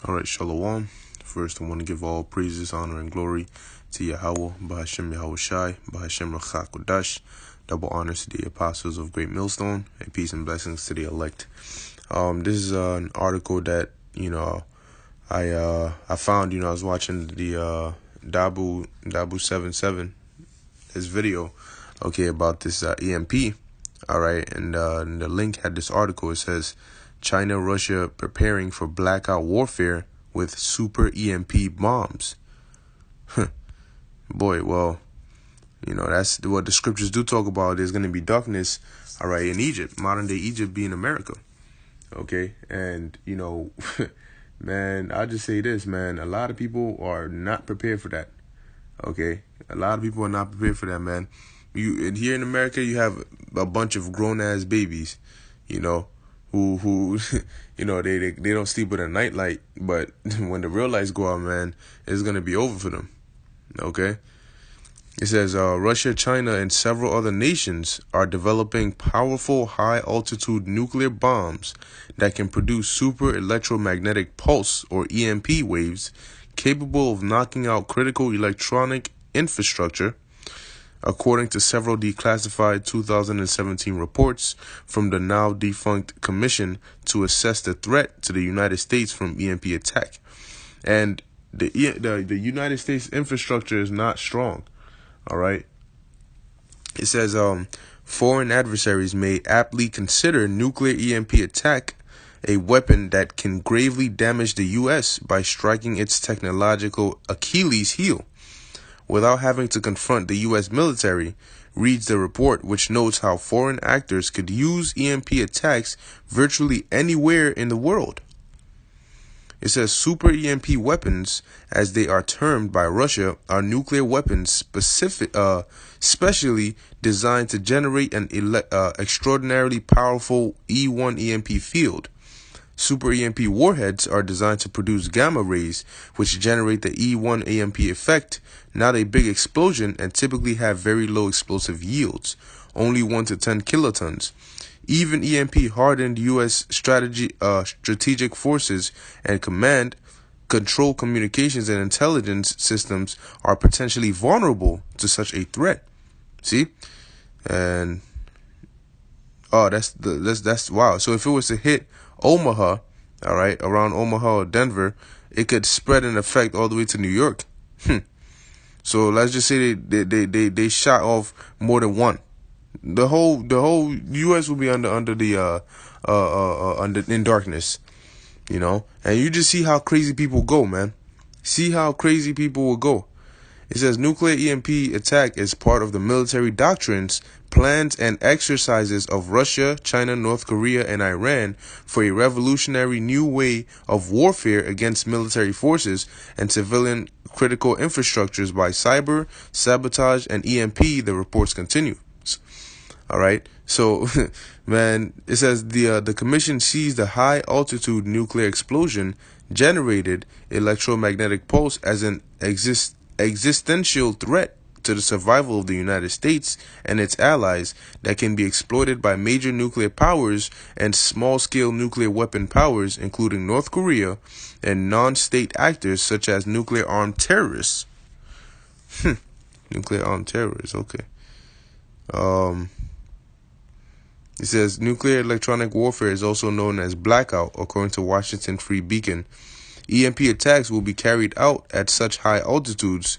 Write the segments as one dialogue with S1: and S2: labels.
S1: All right, Shalom. First, I want to give all praises, honor, and glory to Yahweh, Bahashem Yahweh Shai, Bahashem Rachak Kodash. Double honors to the apostles of Great Millstone, and peace and blessings to the elect. This is an article that I found. I was watching the Dabu 77 his video, about this EMP. All right, and the link had this article. It says China, Russia preparing for blackout warfare with Super-Emp bombs. Boy, well, that's what the scriptures do talk about. There's going to be darkness, all right, in Egypt, modern day Egypt being America. Okay, and man, I'll just say this, man. A lot of people are not prepared for that. Okay, a lot of people are not prepared for that, man. Here in America, you have a bunch of grown ass babies, who they don't sleep with a nightlight, but when the real lights go out, man, it's gonna be over for them. Okay. It says Russia, China, and several other nations are developing powerful high-altitude nuclear bombs that can produce super electromagnetic pulse, or EMP waves, capable of knocking out critical electronic infrastructure, according to several declassified 2017 reports from the now-defunct Commission to Assess the Threat to the United States from EMP attack. And the United States infrastructure is not strong. All right. It says foreign adversaries may aptly consider nuclear EMP attack a weapon that can gravely damage the U.S. by striking its technological Achilles heel. Without having to confront the U.S. military, reads the report, which notes how foreign actors could use EMP attacks virtually anywhere in the world. It says super-EMP weapons, as they are termed by Russia, are nuclear weapons specially designed to generate an extraordinarily powerful E1 EMP field. Super-EMP warheads are designed to produce gamma rays, which generate the E1 EMP effect, not a big explosion, and typically have very low explosive yields, only 1 to 10 kilotons. Even EMP-hardened U.S. strategic forces and command, control, communications, and intelligence systems are potentially vulnerable to such a threat. See? And that's wow. So if it was to hit Omaha, all right, around Omaha or Denver, it could spread and affect all the way to New York. So let's just say they shot off more than one. The whole U.S. will be under in darkness, and you just see how crazy people go, man. See how crazy people will go. It says nuclear EMP attack is part of the military doctrines, plans, and exercises of Russia, China, North Korea, and Iran for a revolutionary new way of warfare against military forces and civilian critical infrastructures by cyber, sabotage, and EMP, the reports continue. All right. So, man, it says the commission sees the high altitude nuclear explosion generated electromagnetic pulse as an existential threat to the survival of the United States and its allies that can be exploited by major nuclear powers and small-scale nuclear weapon powers, including North Korea, and non-state actors such as nuclear-armed terrorists. Nuclear-armed terrorists, okay. It says nuclear electronic warfare is also known as Blackout, according to Washington Free Beacon. EMP attacks will be carried out at such high altitudes.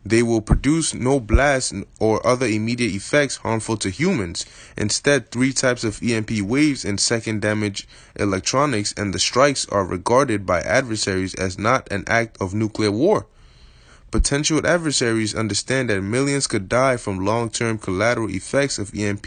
S1: They will produce no blast or other immediate effects harmful to humans. Instead, 3 types of EMP waves and second damage electronics, and the strikes are regarded by adversaries as not an act of nuclear war. Potential adversaries understand that millions could die from long-term collateral effects of EMP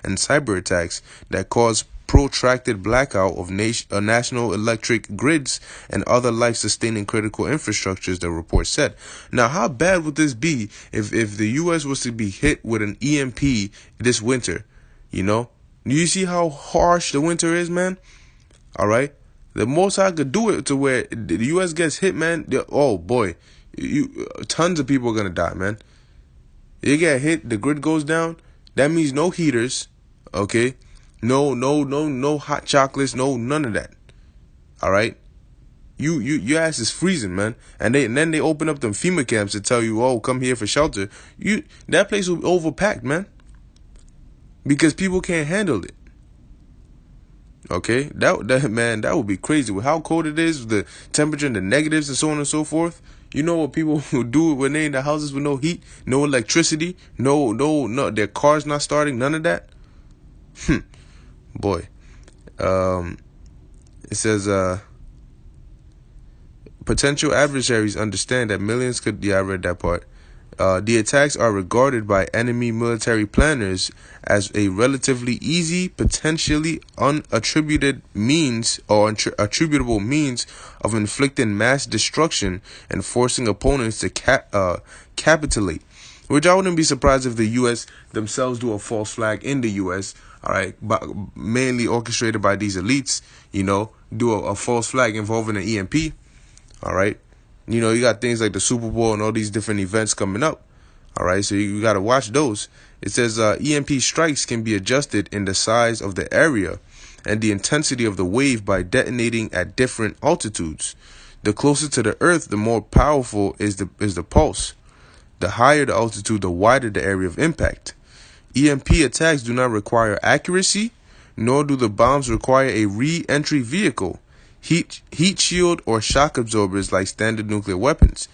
S1: and cyber attacks that cause protracted blackout of national electric grids and other life-sustaining critical infrastructures, the report said. Now, how bad would this be if the U.S. was to be hit with an EMP this winter? Do you see how harsh the winter is, man? All right? The most I could do it to where the U.S. gets hit, man, oh, boy. Tons of people are gonna die, man. You get hit, the grid goes down. That means no heaters, okay? No hot chocolates, none of that. All right. your ass is freezing, man. And then they open up them FEMA camps to tell you, oh, come here for shelter. That place will be overpacked, man, because people can't handle it. Okay, that man, that would be crazy with how cold it is, the temperature and the negatives and so on and so forth. You know what people will do when they in the houses with no heat, no electricity, no, their cars not starting, none of that. Boy, it says potential adversaries understand that millions could. Yeah, I read that part. The attacks are regarded by enemy military planners as a relatively easy, potentially unattributed means or attributable means of inflicting mass destruction and forcing opponents to capitulate. Which I wouldn't be surprised if the U.S. themselves do a false flag in the U.S., all right, but mainly orchestrated by these elites, do a false flag involving an EMP, all right. You got things like the Super Bowl and all these different events coming up. All right, so you got to watch those. It says EMP strikes can be adjusted in the size of the area and the intensity of the wave by detonating at different altitudes. The closer to the Earth, the more powerful is the pulse. The higher the altitude, the wider the area of impact. EMP attacks do not require accuracy, nor do the bombs require a re-entry vehicle, heat shield, or shock absorbers like standard nuclear weapons.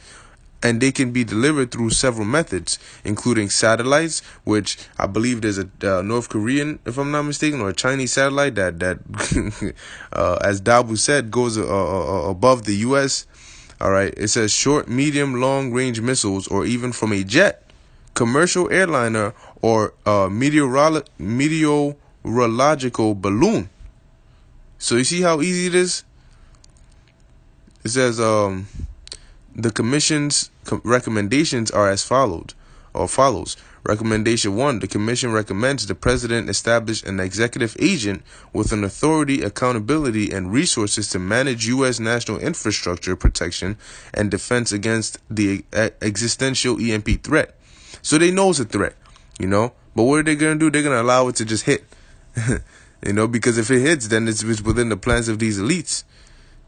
S1: And they can be delivered through several methods, including satellites, which I believe there's a North Korean, if I'm not mistaken, or a Chinese satellite that as Dabu said, goes above the U.S. All right, it says short, medium, long-range missiles, or even from a jet, commercial airliner, or meteorological balloon. So you see how easy it is? It says the commission's recommendations are as follows. Recommendation 1. The commission recommends the president establish an executive agent with an authority, accountability, and resources to manage U.S. national infrastructure protection and defense against the existential EMP threat. So they know it's a threat, but what are they going to do? They're going to allow it to just hit, because if it hits, then it's within the plans of these elites.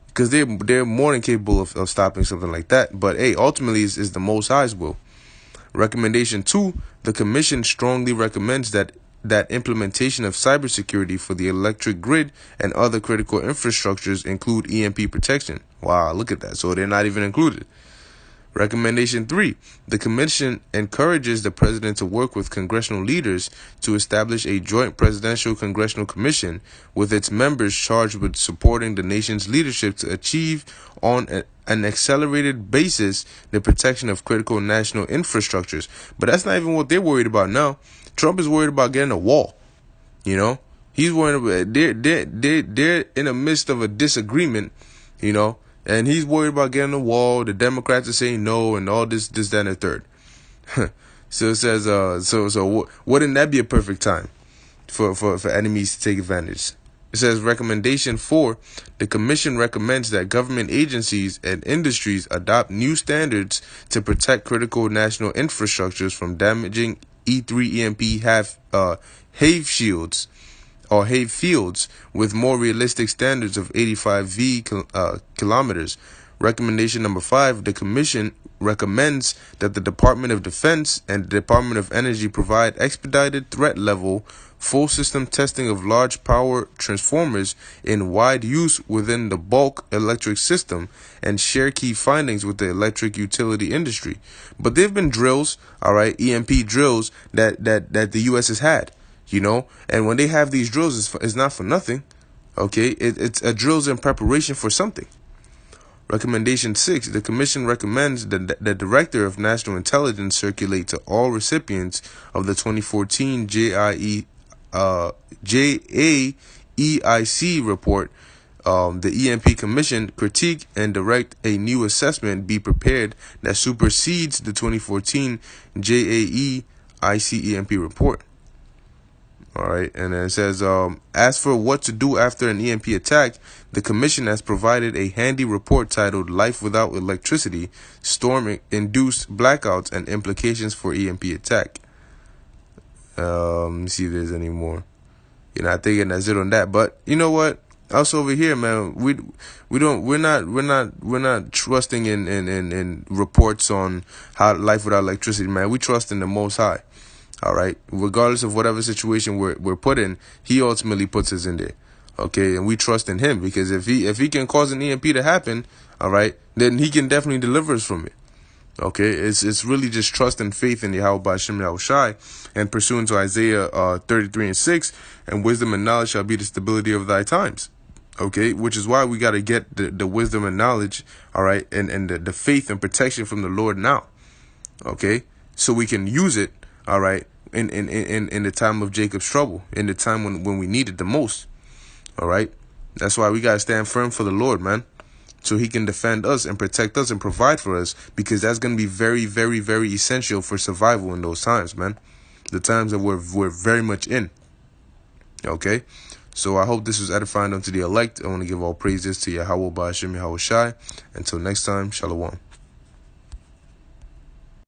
S1: Because they're more than capable of stopping something like that. But, hey, ultimately, is the Most High's will. Recommendation 2, the Commission strongly recommends that implementation of cybersecurity for the electric grid and other critical infrastructures include EMP protection. Wow, look at that. So they're not even included. Recommendation 3, the Commission encourages the President to work with congressional leaders to establish a joint presidential congressional commission with its members charged with supporting the nation's leadership to achieve on an accelerated basis the protection of critical national infrastructures. But that's not even what they're worried about now. Trump is worried about getting a wall. He's worried about they're in the midst of a disagreement, and he's worried about getting a wall. The Democrats are saying no, and all this, that, and the third. So it says, so wouldn't that be a perfect time for enemies to take advantage? It says recommendation 4, the commission recommends that government agencies and industries adopt new standards to protect critical national infrastructures from damaging E3 EMP HAVE shields or HAVE fields with more realistic standards of 85 kilometers. Recommendation number 5, the commission recommends that the Department of Defense and the Department of Energy provide expedited threat level full system testing of large power transformers in wide use within the bulk electric system and share key findings with the electric utility industry. But there have been drills, all right, EMP drills that the U.S. has had, and when they have these drills, it's not for nothing, okay? It's a drills in preparation for something. Recommendation 6, the Commission recommends that the Director of National Intelligence circulate to all recipients of the 2014 JAEIC report, the EMP Commission critique and direct a new assessment be prepared that supersedes the 2014 JAEIC EMP report. All right, and then it says, as for what to do after an EMP attack, the Commission has provided a handy report titled Life Without Electricity, Storm-Induced Blackouts and Implications for EMP Attack. Let me see if there's any more. I think that's it on that. But you know what? Us over here, man, we're not trusting in reports on how life without electricity, man. We trust in the Most High. All right, regardless of whatever situation we're put in, He ultimately puts us in there. Okay, and we trust in Him, because if he can cause an EMP to happen, all right, then He can definitely deliver us from it. Okay, it's really just trust and faith in Yahweh Ba'Shem Yahushai, and pursuant to Isaiah 33:6, and wisdom and knowledge shall be the stability of thy times. Okay, which is why we got to get the wisdom and knowledge, all right, and the faith and protection from the Lord now. Okay, so we can use it, all right, in the time of Jacob's trouble, in the time when we need it the most. All right, that's why we got to stand firm for the Lord, man, so He can defend us and protect us and provide for us, because that's going to be very, very, very essential for survival in those times, man. The times that we're very much in. Okay, so I hope this was edifying unto the elect. I want to give all praises to Yahweh Ba'Shem Yahushai. Until next time, Shalom.